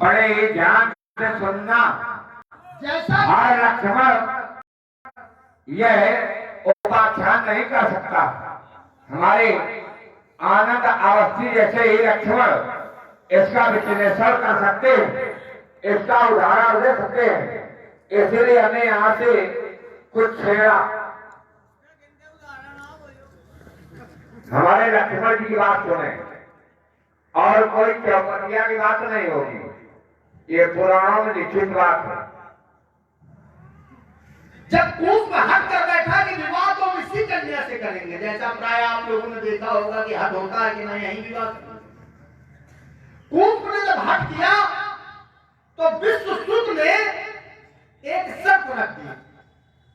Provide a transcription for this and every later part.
बड़े ही ध्यान से सुनना। जैसा हर लक्ष्मण यह उपाख्यान नहीं कर सकता। हमारे आनंद अवस्थी जैसे ही लक्ष्मण इसका विश्लेषण कर सकते हैं, इसका उदाहरण दे सकते हैं। इसलिए हमें यहाँ से कुछ छेड़ा। हमारे लक्ष्मण जी की बात सुने और कोई चौपटिया की बात नहीं होगी। ये पुराणों में लिखित बात है। जब कुंभ हट कर बैठा कि विवाह तो हम इसी कन्या से करेंगे, जैसा प्राय आप लोगों ने देखा होगा कि हट होता है कि नहीं यही विवाह। कुंभ ने जब हट किया तो विश्वसुत ने एक शर्त रख दी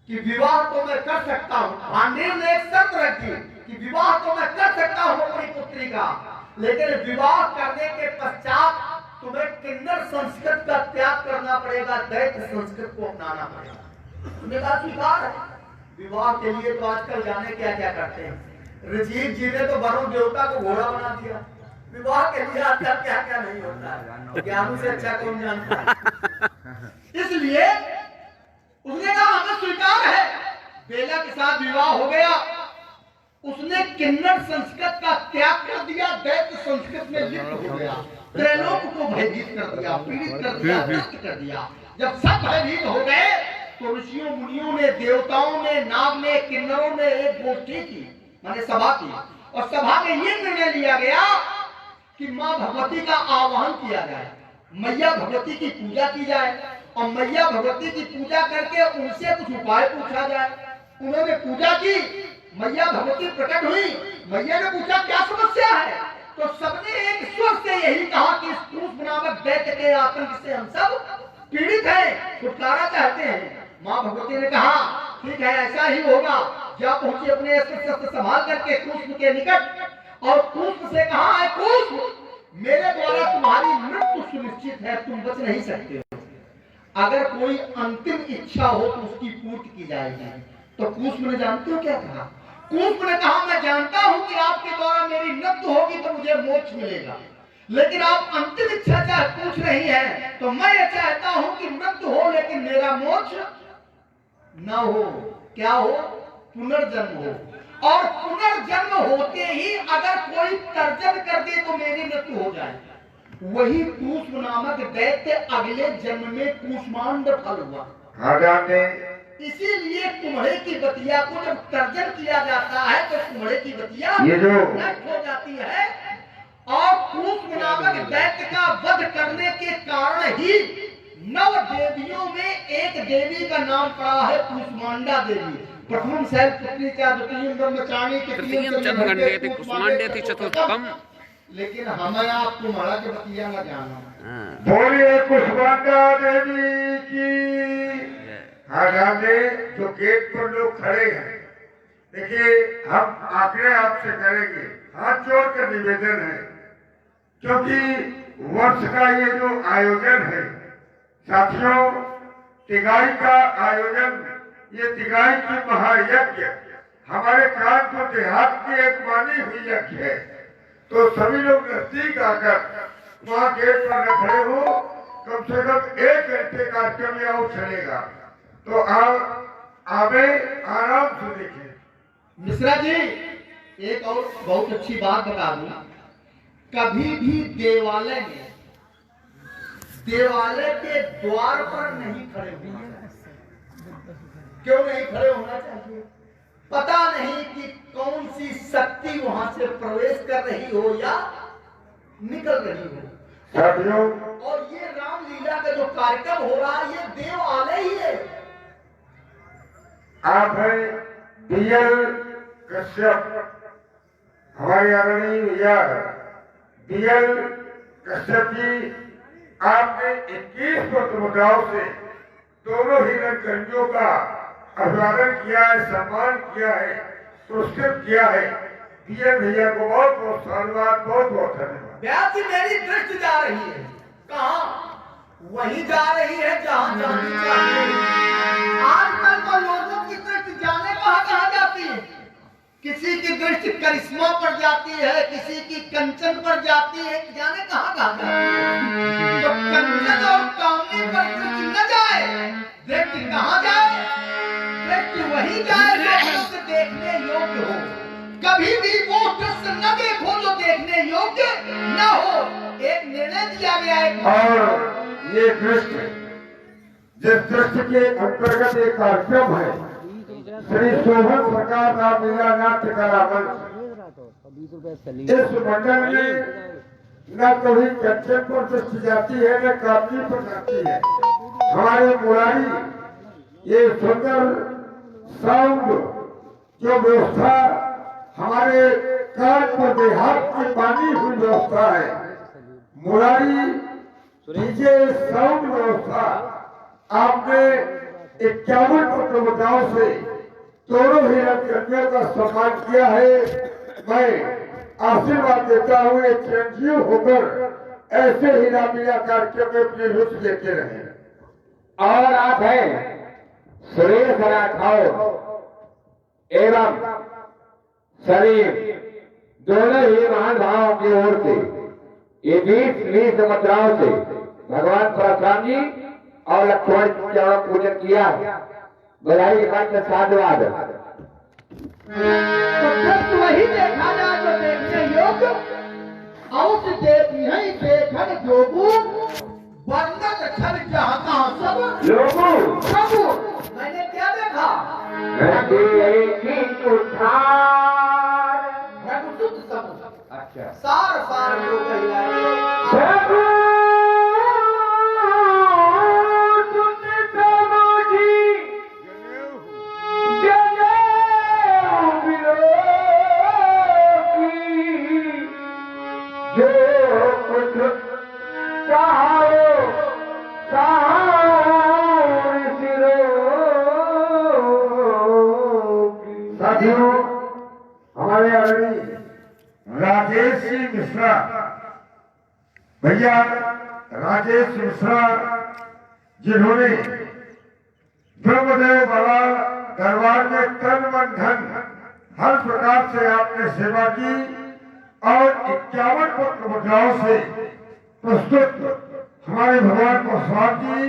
कि विवाह तो मैं कर सकता हूं। पांडेय ने एक शर्त रख दी कि विवाह तो मैं कर सकता हूं अपनी पुत्री का, लेकिन विवाह करने के पश्चात तुम्हें किन्नर संस्कृत का त्याग करना पड़ेगा, दैत्य संस्कृत को अपनाना पड़ेगा। तुमने कहा स्वीकार है। विवाह के लिए तो आजकल जाने क्या क्या करते हैं। राजीव जी ने तो वरुण देवता को घोड़ा बना दिया। विवाह के लिए आजकल क्या क्या नहीं होता है, ज्ञानों से अच्छा कौन जानता है। इसलिए उसने कहा हमें स्वीकार है। बेला के साथ विवाह हो गया। उसने किन्नर संस्कृत का त्याग कर दिया, दैत्य संस्कृत में लिप्त हो गया, त्रैलोक को भयभीत कर दिया, पीड़ित कर दिया, नष्ट कर दिया। जब सब भयभीत हो गए तो ऋषियों मुनियों ने, देवताओं ने, नाग ने, किन्नरों ने एक गोष्ठी की, माने सभा की, और सभा में ये निर्णय लिया गया कि मां भगवती का आवाहन किया जाए, मैया भगवती की पूजा की जाए और मैया भगवती की पूजा करके उनसे कुछ उपाय पूछा जाए। उन्होंने पूजा की, मैया भगवती प्रकट हुई। मैया ने पूछा क्या समस्या है, तो सबने एक स्वर से यही कहा कि इस कुंभ नामक दैत्य के आतंक से हम सब पीड़ित हैं, छुटकारा चाहते हैं। मां भगवती ने कहा ठीक है ऐसा ही होगा। जा पहुंची अपने शस्त्र संभाल करके कुंभ के निकट और कुंभ से कहा है कुंभ मेरे द्वारा तुम्हारी मृत्यु सुनिश्चित है, तुम बच नहीं सकते हो। अगर कोई अंतिम इच्छा हो तो उसकी पूर्ति की जाएगी। तो कुंभ ने जानते हो क्या कहा? कुंभ ने कहा मैं जानता हूं कि आपके द्वारा मेरी मृत्यु होगी तो मुझे मोक्ष मिलेगा, लेकिन आप अंतिम इच्छा चाहे पूछ रही हैं तो मैं ये चाहता हूं कि मृत्यु हो लेकिन मेरा मोक्ष न हो। क्या हो? पुनर्जन्म हो। और पुनर्जन्म होते ही अगर कोई तर्जन कर दे तो मेरी मृत्यु हो जाए। वही कूष्म नामक दैत्य अगले जन्म में कूष्मांड फल हुआ। इसीलिए कुम्हड़े की बतिया को जब तर्जन किया जाता है तो कुम्हड़े की बतिया नष्ट हो जाती है। और कूष्म नामक दैत्य का वध करने के कारण ही 9 देवियों में एक देवी का नाम पड़ा है कूष्मांडा देवी। प्रथम शैलपुत्री का, द्वितीयम ब्रह्मचारिणी, तृतीयम चंद्रघंटे कूष्मांडे चतुर्थम। लेकिन हमें आप कुम्हड़ा के बतिया न जाना। बोलिए कूष्मांडा देवी की। जो गेट पर लोग खड़े हैं, देखिए हम आग्रह आपसे करेंगे, हाथ जोड़ कर निवेदन है, क्योंकि वर्ष का ये जो आयोजन है साथियों, तिगाई का आयोजन, ये तिगाई की महायज्ञ हमारे कानपुर देहात की एक मानी हुई यज्ञ है। तो सभी लोग नजदीक आकर वहाँ गेट पर न खड़े हो, कम से कम 1 घंटे कार्यक्रम यहाँ चलेगा। तो आप आवे आराम से देखिए। मिश्रा जी एक और बहुत अच्छी बात बता दूं, कभी भी देवालय में, देवालय के द्वार पर नहीं खड़े होना। क्यों नहीं खड़े होना चाहिए? पता नहीं कि कौन सी शक्ति वहां से प्रवेश कर रही हो या निकल रही हो। और ये रामलीला का जो कार्यक्रम हो रहा है ये देवालय ही है। आप है DL कश्यप, हमारे आदरणीय भैया DL कश्यप जी, आपने 21 मुद्राओं से दोनों ही रंगकर्मियों का अभिवादन किया है, सम्मान किया है, पुरस्कृत किया है। DL भैया को बहुत बहुत धन्यवाद, बहुत बहुत धन्यवाद। व्यास जी मेरी दृष्टि जा रही है, कहाँ? वही जा रही है जहाँ जानी चाहिए। आजकल तो लोगों की दृष्टि जाने कहाँ जाती है। किसी की दृष्टि करिश्मा पर जाती है, किसी की कंचन पर जाती है, जाने कहाँ जाती है। तो योग्य न हो, एक निर्णय दिया गया है। और ये दृष्टि, जिस दृष्टि के अंतर्गत एक कार्यक्रम है श्री शोभन सरकार रामलीला नाट्य कला मंच, इस मंडल में न कभी कंचन पर दृष्टि जाती है न कामनी पर जाती है। हमारे मुरारी ये सुंदर साउंड जो व्यवस्था हमारे कान पर देहात की बानी हुई व्यवस्था है, मुरारी डीजे साउंड व्यवस्था आपने 51 प्रतियोगिताओं से दोनों ही रंगकर्मियों का सम्मान किया है। मैं आशीर्वाद देता हूँ एक चिरंजीव होकर ऐसे ही रामलीला कार्यक्रम में अपनी रुचि लेते रहे। और आप हैं सुरेश राठौर एवं सलीम, दोनों ही महान भावों की ओर से ये 20 मुद्राओं से भगवान परशुराम जी और लक्ष्मण जी का पूजन किया। बधाई के बाद साधुवाद। तो जब वही देखा जाए तो देखने योग्य, अवश्य देखी है देखन जोगु, वर्णत छल चाहता सब लोगों प्रभु। मैंने क्या देखा? रघुसुत सब। अच्छा, सार सार लोग कहलाए। साथियों, हमारे आदरणीय राजेश सिंह मिश्रा भैया, राजेश मिश्रा जिन्होंने ब्रह्मदेव बाबा दरबार में तन मन धन हर प्रकार से आपने सेवा की और 51 पत्र मुद्राओं से प्रस्तुत हमारे भगवान परशुराम जी,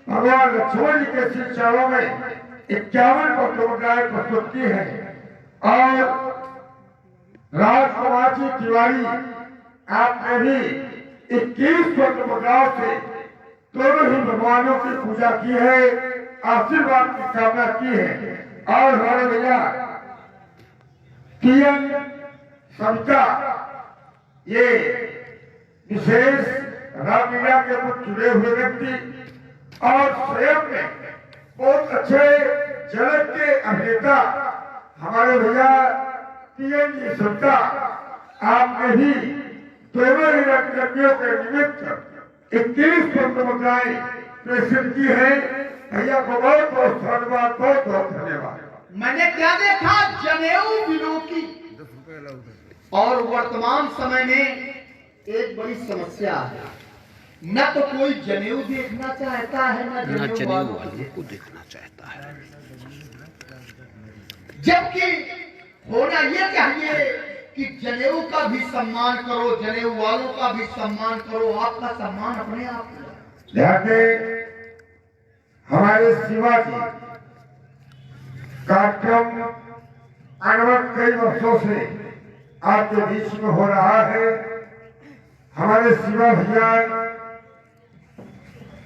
भगवान लक्ष्मण जी के श्री चरणों में 51 पत्र मुद्राएं प्रस्तुत की हैं। और राजकुमार जी तिवारी, आपने भी 21 पत्र मुद्राओं से दोनों ही भगवानों की पूजा की है, आशीर्वाद की कामना की है। और हमारे भैया पीएन सविता, ये विशेष रामलीला के कुछ जुड़े हुए व्यक्ति और स्वयं में बहुत अच्छे जगत के अभिनेता हमारे भैया पीएन जी सविता, आपने भी दोनों ही रंगकर्मियों के निमित्त 21 पत्र मुद्राएं प्रेषित की है। भैया को बहुत बहुत धन्यवाद, बहुत बहुत धन्यवाद। मैंने क्या देखा? जनेऊ विलोकी। और वर्तमान समय में एक बड़ी समस्या है, न तो कोई जनेऊ देखना चाहता है न जनेऊ वालों को देखना चाहता है। जबकि होना ये चाहिए कि जनेऊ का भी सम्मान करो, जनेऊ वालों का भी सम्मान करो, आपका सम्मान अपने आप करो। ध्यान दें, हमारे शिवाजी कार्यक्रम अनवरत कई वर्षों से आपके बीच में हो रहा है। हमारे शिवा भैया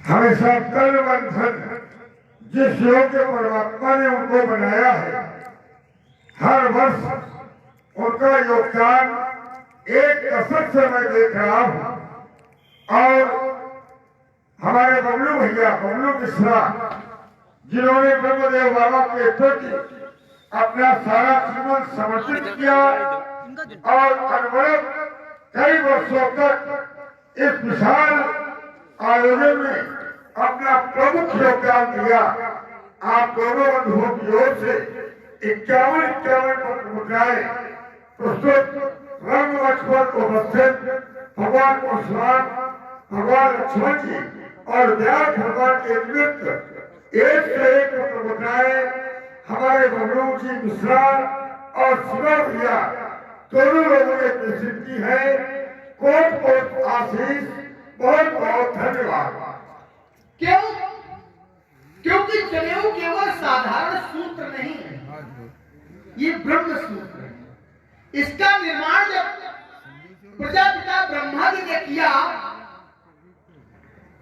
हमेशा तन मन धन जिस योग के परमात्मा ने उनको बनाया है, हर वर्ष उनका योगदान एक दशक से मैं देख रहा हूं। और हमारे बबलू भैया, बबलू मिश्रा, जिन्होंने ब्रह्मदेव बाबा के प्रति अपना सारा जीवन समर्पित किया और अनवरत कई वर्षों तक इस विशाल आयोजन में अपना प्रमुख योगदान दिया। आप दोनों बंधुओं की ओर से 51 पत्र मुद्राएं प्रस्तुत रंग मंच पर उपस्थित भगवान परशुराम, भगवान लक्ष्मण जी और व्यास भगवान के निमित्त एक से एक पत्र मुद्राएं हमारे बबलू जी मिश्रा और शिवा भैया दोनों लोगों ने प्रेषित की है। कोट कोट आशीष, बहुत बहुत धन्यवाद। क्यों? क्योंकि जनेऊ केवल साधारण सूत्र नहीं है, ये ब्रह्म सूत्र है। इसका निर्माण जब प्रजापिता ब्रह्मा जी ने किया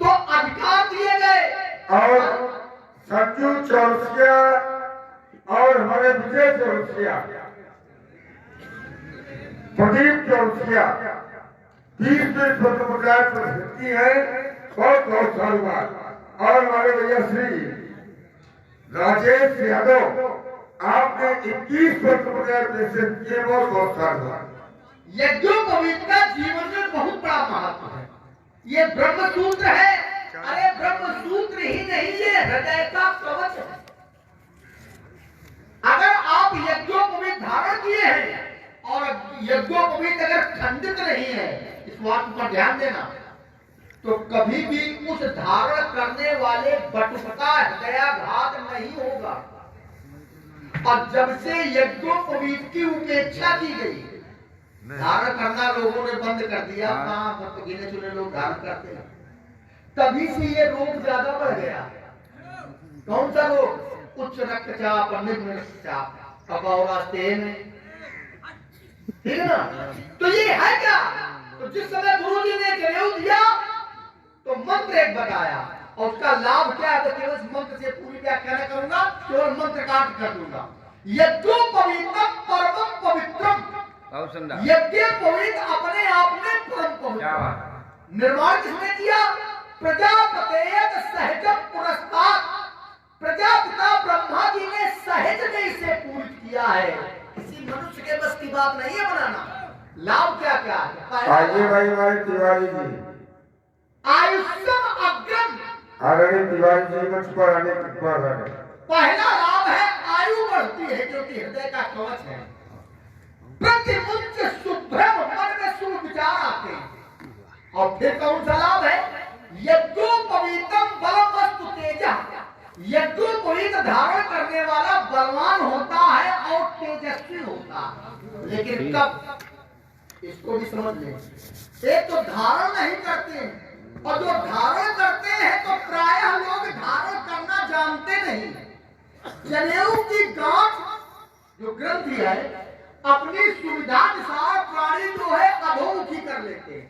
तो अधिकार दिए गए। और संजू चौरसिया और हमारे विजय चौरसिया, प्रदीप चौरसिया 20 स्वतंत्रता प्रसिद्धि है, बहुत बहुत साधुवाद। और हमारे भैया श्री राजेश यादव, आपने 21 स्वतंत्रता प्रसिद्ध किए, बहुत बहुत साधुवाद। यज्ञोपवीत का जीवन में बहुत बड़ा महत्व है। ये ब्रह्म सूत्र है। अरे ब्रह्म सूत्र ही नहीं, ये हृदय का कवच है। अगर आप यज्ञोपवीत धारण किए हैं और यज्ञोपवीत अगर खंडित नहीं है, इस बात पर ध्यान देना, तो कभी भी उस धारण करने वाले बटुकता हृदयाघात नहीं होगा। और जब से यज्ञोपवीत की उपेक्षा की गई, धारण करना लोगों ने बंद कर दिया, कहाँ तो गिने चुने लोग धारण करते हैं, तभी से ये रोग ज्यादा बढ़ गया। कौन सा रोग? उच्च रक्तचाप, निम्न रक्तचाप, कपौरा, स्टेन, ठीक है ना? तो ये है क्या? तो जिस समय गुरु जी ने जनेऊ दिया तो मंत्र एक बताया, और उसका लाभ क्या है? तो केवल इस मंत्र से पूरी व्याख्या नहीं करूंगा, केवल मंत्र का अर्थ कर दूंगा। यज्ञोपवीतम परमम पवित्रम, यज्ञ पवित्र अपने आप में परम पवित्र। निर्माण किसने किया? प्रजापतेय सहजम पुरस्तात्, प्रजापिता ब्रह्मा जी ने सहज ने इसे पूर्ण किया है। किसी मनुष्य के बस की बात नहीं है बनाना। लाभ क्या क्या है? आइए भाई हमारे तिवारी जी, आयुष्यम अग्रम, आदरणीय तिवारी जी मंच पर आने की कृपा करें। पहला लाभ है आयु बढ़ती है, जो कि हृदय का कवच है। प्रतिमुंच सुभ्रम, मन में शुभ विचार आते हैं। और फिर कौन सा लाभ है? यज्ञोपवीतम बलम वस्तु तेजा, यज्ञोपवीत धारण करने वाला बलवान होता है और तेजस्वी होता है। लेकिन कब? इसको भी समझ लें। एक तो धारण नहीं करते, और जो धारण करते हैं तो प्रायः लोग धारण करना जानते नहीं। जनेऊ की गांठ जो ग्रंथि है, अपनी सुविधा अनुसार प्राणी जो है अधोमुखी कर लेते हैं,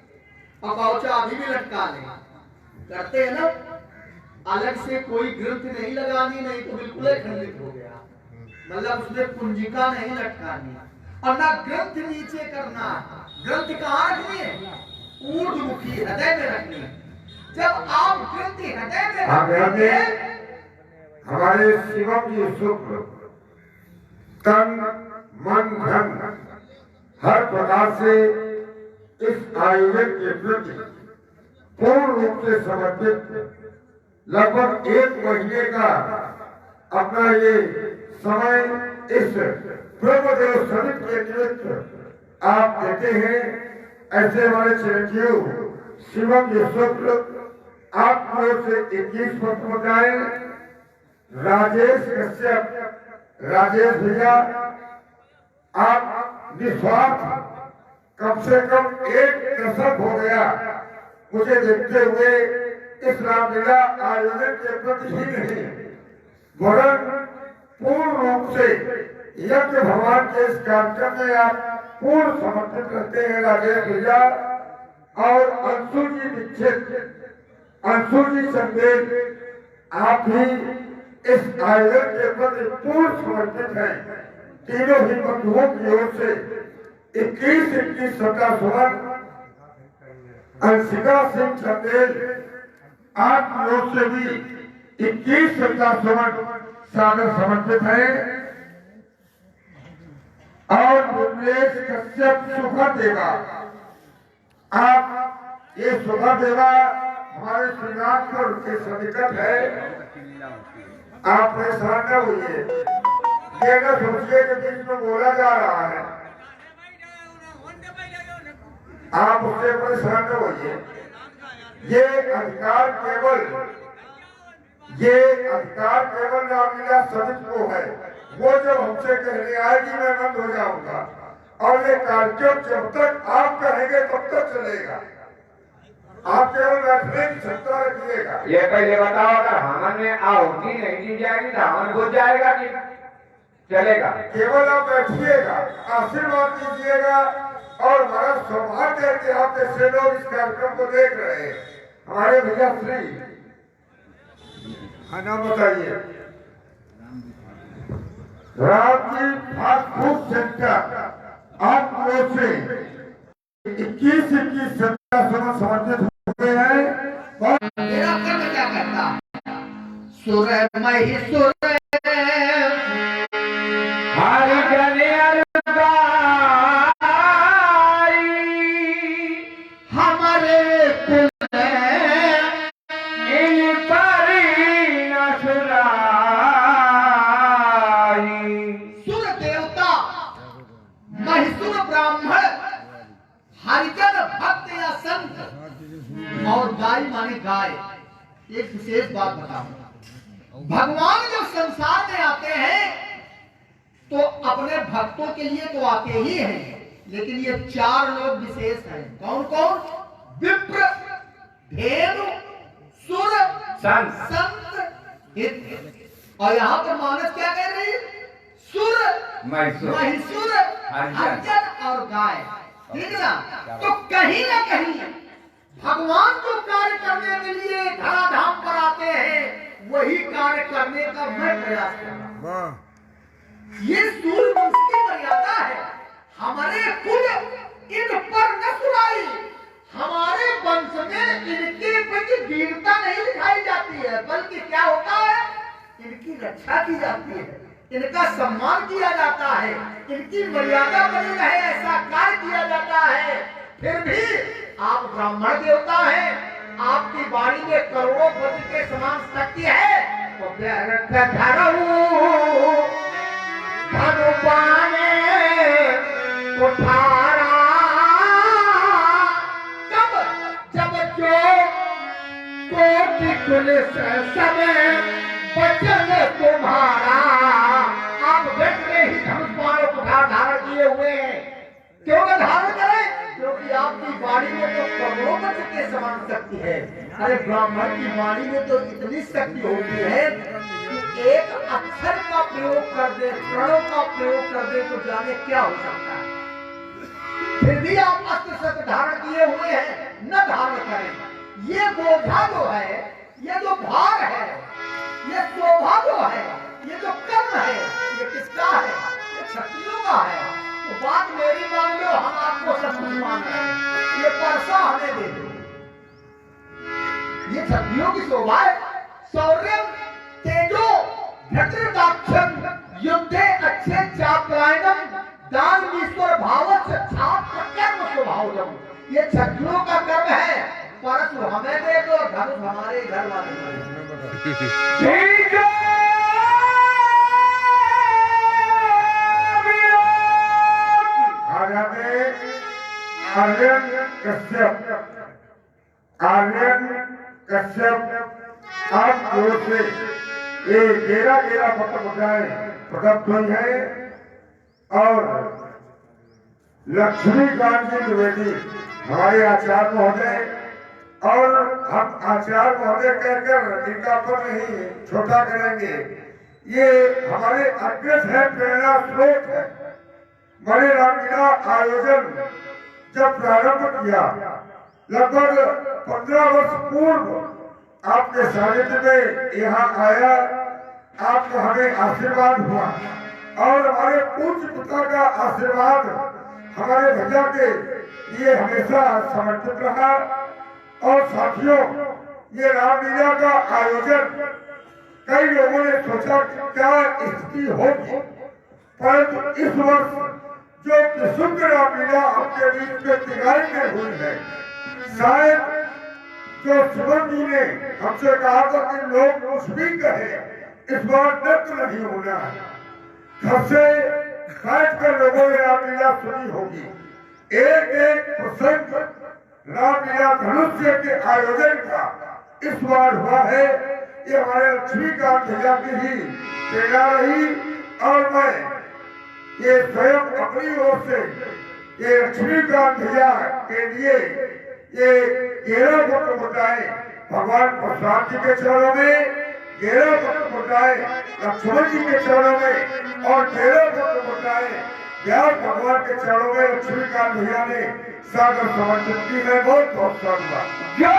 पकौचा अभी भी लटका ले करते हैं ना। अलग से कोई ग्रंथि नहीं लगानी, नहीं तो बिल्कुल खंडित हो गया, मतलब उसमें कुंजिका नहीं लटकानी, और ना ग्रंथ नीचे करना। ग्रंथ कहाँ रखनी है? ऊर्ध्वमुखी हृदय में रखनी है। जब आप ग्रंथि हृदय में रखते हैं, हमारे शिवम जी शुक्र तन मन धन हर प्रकार से इस आयोजन के प्रति पूर्ण रूप से समर्पित, लगभग 1 महीने का अपना ये समय इस ब्रह्मदेव समिति के निमित्त आप देते हैं। ऐसे हमारे चिरंजीव शिवम जी शुक्ल आप से 21 पत्र बताए, राजेश कश्यप, राजेश भैया आप निस्वार्थ, कम से कम 1 दशक हो गया मुझे देखते हुए इस रामलीला आयोजन के प्रति ही नहीं, वरन पूर्ण रूप से यज्ञ भगवान के इस कार्यक्रम में आप पूर्ण समर्पित रहते हैं। राजेश भैया और अंशु जी दीक्षित, अंशु जी चंदेल, आप भी इस आयोजन के प्रति पूर्ण समर्पित हैं। तीनों ही बंधुओं की ओर से 21 सत्ता सुमन, अंशिका सिंह चंदेल, आप लोग से भी 21 सत्ता सुमन सादर समर्पित है। और विमलेश कश्यप सुखा देवा, आप ये सुखा देवा हमारे श्रीनाथपुर के सन्निकट है, आप परेशान न होइए, ये न सोचिए कि बीच में बोला जा रहा है, आप उससे परेशान न होइए। ये अधिकार केवल रामलीला समिति को है। वो जब हमसे कहने आएगी मैं बंद हो जाऊंगा, और ये कार्यक्रम जब तक आप कहेंगे तब तक चलेगा। आप केवल बैठने की क्षमता रखिएगा। ये पहले बताओ, अगर हवन में आहुति नहीं दी जाएगी तो हवन बुझ जाएगा कि चलेगा? केवल आप बैठिएगा, आशीर्वाद दीजिएगा, और हमारा सौभाग्य है कि आप जैसे लोग इस कार्यक्रम को देख रहे हैं। हमारे भैया श्री हाँ नाम बताइए। Ram ji fast food centre आप लोग से 21 समर्पित हुए हैं। मेरा कर्म क्या करता? सुर मही सुर हरि जन हमारे कुल इन परी न सुनाई। सुर देवता महिषुर ब्राह्मण हरिजन भक्त या संत और गाय माने गाय। एक विशेष बात बताऊं, भगवान जब संसार में आते हैं तो अपने भक्तों के लिए तो आते ही हैं, लेकिन ये 4 लोग विशेष हैं। कौन कौन? विप्र, धेनु, सुर, संत, हित। और यहाँ पर मानस क्या कह रही है? सुर, महिषुर, हरिजन और गाय। ठीक है ना? तो कहीं ना कहीं भगवान जो कार्य करने के लिए धराधाम पर आते हैं वही कार्य करने का मैं प्रयास कर रहा हूं। ये सूर्य वंश की मर्यादा है। हमारे कुल इन पर न सुनाई। हमारे वंश में इनके प्रति वीरता नहीं दिखाई जाती है, बल्कि क्या होता है? इनकी रक्षा की जाती है, इनका सम्मान किया जाता है, इनकी मर्यादा बनी रहे ऐसा कार्य किया जाता है। फिर भी आप ब्राह्मण देवता हैं, आपकी वाणी में करोड़ों पति के समान शक्ति है, तो भगवाने उठारा कब जब जो कोटि पुलिस समय बचन तुम्हारा। आप व्यक्त में ही धनुष बाण कुठार धारण किए हुए हैं। क्यों न धारण करें? क्योंकि आपकी वाणी में तो करोड़ों पति के समान शक्ति है। अरे ब्राह्मण की वाणी में तो इतनी शक्ति होती है कि एक अक्षर का प्रयोग कर दे, प्रणव का प्रयोग कर दे तो जाने क्या हो सकता है। फिर भी आप अस्त्र शस्त्र धारण किए हुए हैं, न धारण करें। ये बोझा जो है, ये जो भार है, ये शोभा जो है, ये जो कर्म है, ये किसका है? ये क्षत्रियों का है। तो बात मेरी मान लो, हम आपको सब कुछ मान रहे हैं, ये परसा हमें दे दो। ये क्षत्रियों की शोभा है। शौर्य तेजो भद्रदाक्षम युद्धे अच्छे चापलायनम दान ईश्वर भावच छात्र कर्म स्वभावजम। ये क्षत्रियों का कर्म है। परशु हमें दे दो, धनुष हमारे घर वाले आर्यन कश्यप आप ओर से ये 11 पत्र मुद्राएं प्रकट हुई है और लक्ष्मीकांत जी द्विवेदी हमारे आचार्य महोदय, और हम आचार्य महोदय कहकर इनका पद नहीं छोटा करेंगे। ये हमारे अग्रज है, प्रेरणा स्रोत है। बड़े रामलीला आयोजन जब प्रारंभ किया लगभग 15 वर्ष पूर्व आपके सानिध्य में यहाँ आया, आपका हमें आशीर्वाद हुआ और हमारे पूज्य पिता का आशीर्वाद हमारे भैया के लिए हमेशा समर्पित रहा। और साथियों, ये रामलीला का आयोजन कई लोगों ने सोचा कि क्या स्थिति होगी, परंतु इस वर्ष जो विशुद्ध रामलीला आपके बीच में तिगाई में हुई है, शायद जो सुमन जी ने हमसे कहा था कि लोग कुछ भी कहे, इस बार नृत्य नहीं होना है। घर से बैठ कर लोगों ने रामलीला सुनी होगी। एक प्रसंग रामलीला धनुष्य के आयोजन का इस बार हुआ है। ये हमारे लक्ष्मीकांत भैया की ही प्रेरणा रही और मैं ये स्वयं अपनी ओर से ये लक्ष्मीकांत भैया के लिए ये 11 पत्र मुद्राएं भगवान प्रसाद जी के चरणों में, 11 पत्र मुद्राएं लक्ष्मण जी के चरणों में और 11 पत्र मुद्राएं क्या भगवान के चरणों में लक्ष्मीकांत भैया ने सागर समर्पित की है। बहुत बहुत धन्यवाद। जो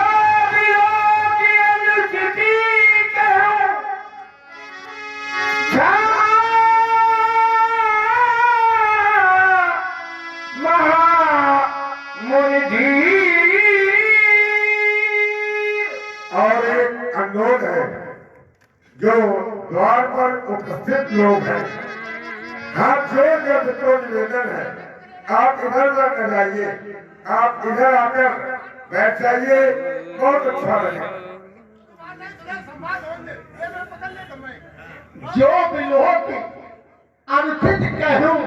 भी होगी अनुचिति कहो, महामुनि और एक अनुरोध है, जो द्वार पर उपस्थित लोग हैं, हाथ जोड़ कर मित्रों निवेदन है, आप इधर न जाइए, आप इधर आकर बैठ जाइए, बहुत अच्छा लगे। जो भी लोग अनुचित कहूं,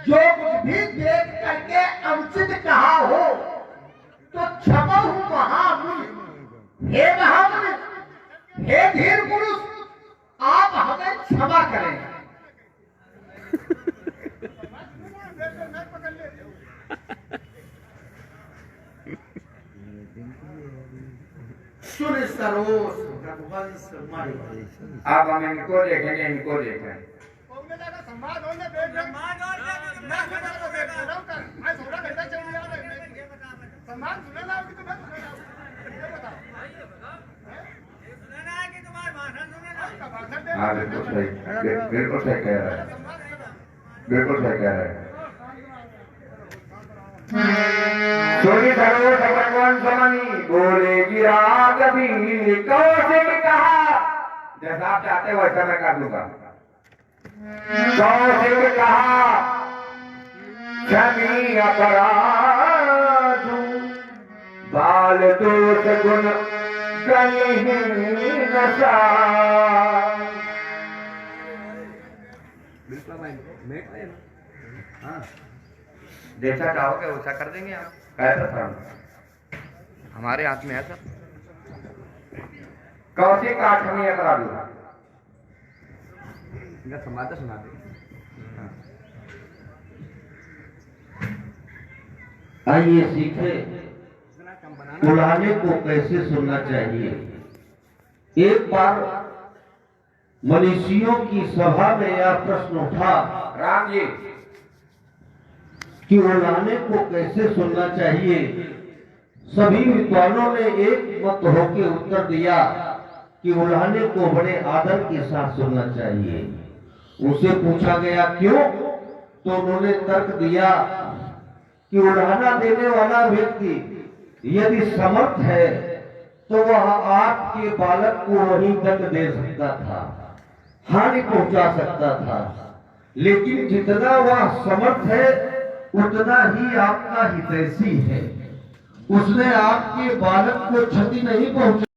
जो कुछ भी देख करके अनुचित कहा हो, तो क्षमा हूं महामुनि। हे महामुनि, हे धीर पुरुष, आप हमें क्षमा करें। सुन सरोस रघुवंश मणि। अब हम इनको देखेंगे, इनको देखें। हाँ बिल्कुल सही, बिल्कुल सही कह रहे हैं, बिल्कुल सही कह रहे हैं। सोनी धरो भगवान समनी बोले गिरा कभी कौशिक कहा, जैसा आप चाहते हो वैसा मैं कर दूंगा। कौशिक कहा क्षमी अपराध, बाल दोष गुण कहीं नशा। जैसा चाहोगे वैसा कर देंगे आप। कैसा सर हमारे हाथ में है सर। कौशिक का क्षमी अपराध संवाद सुना दे। आइए सीखे बुलाने को कैसे सुनना चाहिए। एक बार मनीषियों की सभा में यह प्रश्न उठा राम जी कि बुलाने को कैसे सुनना चाहिए। सभी विद्वानों ने एक मत होकर उत्तर दिया कि बुलाने को बड़े आदर के साथ सुनना चाहिए। उसे पूछा गया क्यों, तो उन्होंने तर्क दिया कि उड़ाना देने वाला व्यक्ति यदि समर्थ है तो वह आपके बालक को वही दंड दे सकता था, हानि पहुंचा सकता था, लेकिन जितना वह समर्थ है उतना ही आपका हितैषी है। उसने आपके बालक को क्षति नहीं पहुंचा।